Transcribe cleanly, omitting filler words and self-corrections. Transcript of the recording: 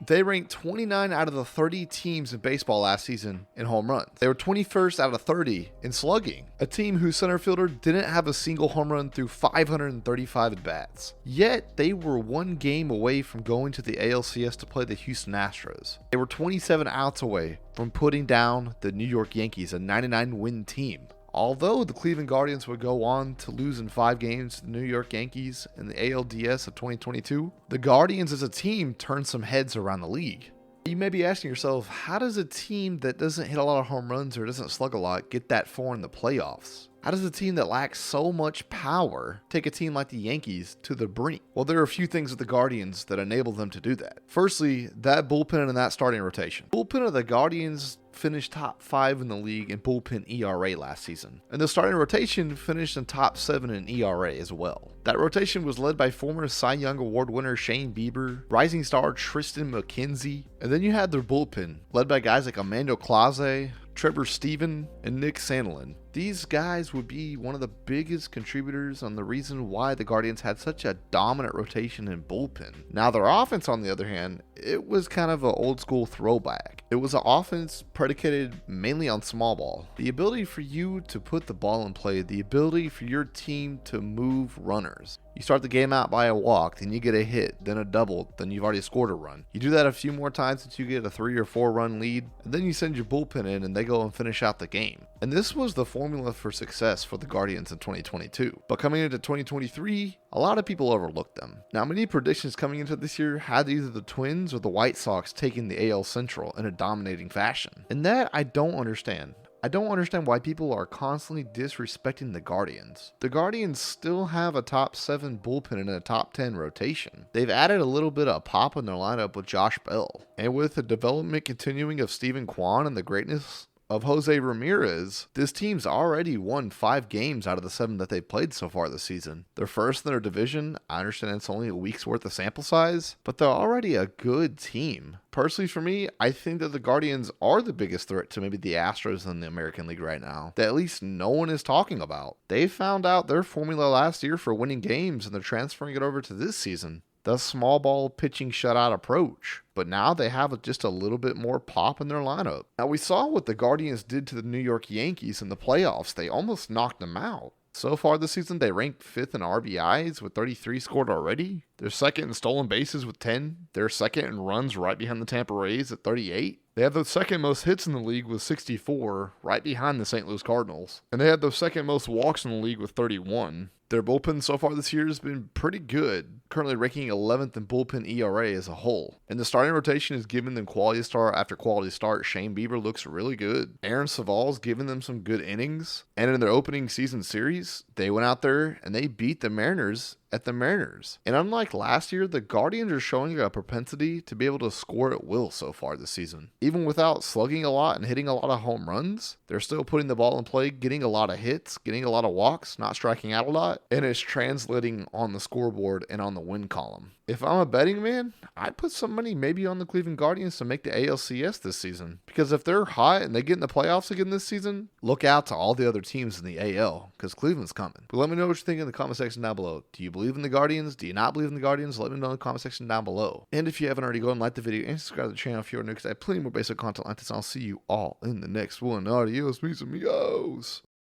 They ranked 29 out of the 30 teams in baseball last season in home runs. They were 21st out of 30 in slugging, a team whose center fielder didn't have a single home run through 535 at-bats. Yet, they were one game away from going to the ALCS to play the Houston Astros. They were 27 outs away from putting down the New York Yankees, a 99-win team. Although the Cleveland Guardians would go on to lose in 5 games to the New York Yankees in the ALDS of 2022, the Guardians as a team turned some heads around the league. You may be asking yourself, how does a team that doesn't hit a lot of home runs or doesn't slug a lot get that far in the playoffs? How does a team that lacks so much power take a team like the Yankees to the brink? Well, there are a few things with the Guardians that enable them to do that. Firstly, that bullpen and that starting rotation. Bullpen of the Guardians finished top 5 in the league in bullpen ERA last season, and the starting rotation finished in top 7 in ERA as well. That rotation was led by former Cy Young Award winner Shane Bieber, rising star Tristan McKenzie, and then you had their bullpen led by guys like Emmanuel Clase, Trevor Stephen, and Nick Sandlin. These guys would be one of the biggest contributors on the reason why the Guardians had such a dominant rotation in bullpen. Now their offense, on the other hand, it was kind of an old school throwback. It was an offense predicated mainly on small ball. The ability for you to put the ball in play, the ability for your team to move runners. You start the game out by a walk, then you get a hit, then a double, then you've already scored a run. You do that a few more times until you get a 3 or 4 run lead, and then you send your bullpen in and they go and finish out the game. And this was the formula for success for the Guardians in 2022. But coming into 2023, a lot of people overlooked them. Now, many predictions coming into this year had either the Twins or the White Sox taking the AL Central in a dominating fashion. And that I don't understand. I don't understand why people are constantly disrespecting the Guardians. The Guardians still have a top 7 bullpen and a top 10 rotation. They've added a little bit of pop in their lineup with Josh Bell. And with the development continuing of Steven Kwan and the greatness of Jose Ramirez, this team's already won 5 games out of the 7 that they've played so far this season. They're first in their division. I understand it's only a week's worth of sample size, but they're already a good team. Personally, for me, I think that the Guardians are the biggest threat to maybe the Astros in the American League right now, that at least no one is talking about. They found out their formula last year for winning games, and they're transferring it over to this season. The small ball pitching shutout approach. But now they have just a little bit more pop in their lineup. Now, we saw what the Guardians did to the New York Yankees in the playoffs. They almost knocked them out. So far this season, they ranked 5th in RBIs with 33 scored already. They're second in stolen bases with 10. They're second in runs right behind the Tampa Rays at 38. They have the second most hits in the league with 64, right behind the St. Louis Cardinals. And they have the second most walks in the league with 31. Their bullpen so far this year has been pretty good, currently ranking 11th in bullpen ERA as a whole. And the starting rotation is giving them quality start after quality start. Shane Bieber looks really good. Aaron Saval's giving them some good innings. And in their opening season series, they went out there and they beat the Mariners at the Mariners. And unlike last year, the Guardians are showing a propensity to be able to score at will so far this season. Even without slugging a lot and hitting a lot of home runs, they're still putting the ball in play, getting a lot of hits, getting a lot of walks, not striking out a lot, and it's translating on the scoreboard and on the win column. If I'm a betting man, I'd put some money maybe on the Cleveland Guardians to make the ALCS this season. Because if they're hot and they get in the playoffs again this season, look out to all the other teams in the AL, because Cleveland's coming. But let me know what you think in the comment section down below. Do you believe in the Guardians? Do you not believe in the Guardians? Let me know in the comment section down below. And if you haven't already, go and like the video and subscribe to the channel if you're new, because I have plenty more basic content like this. I'll see you all in the next one. Adios, mis amigos.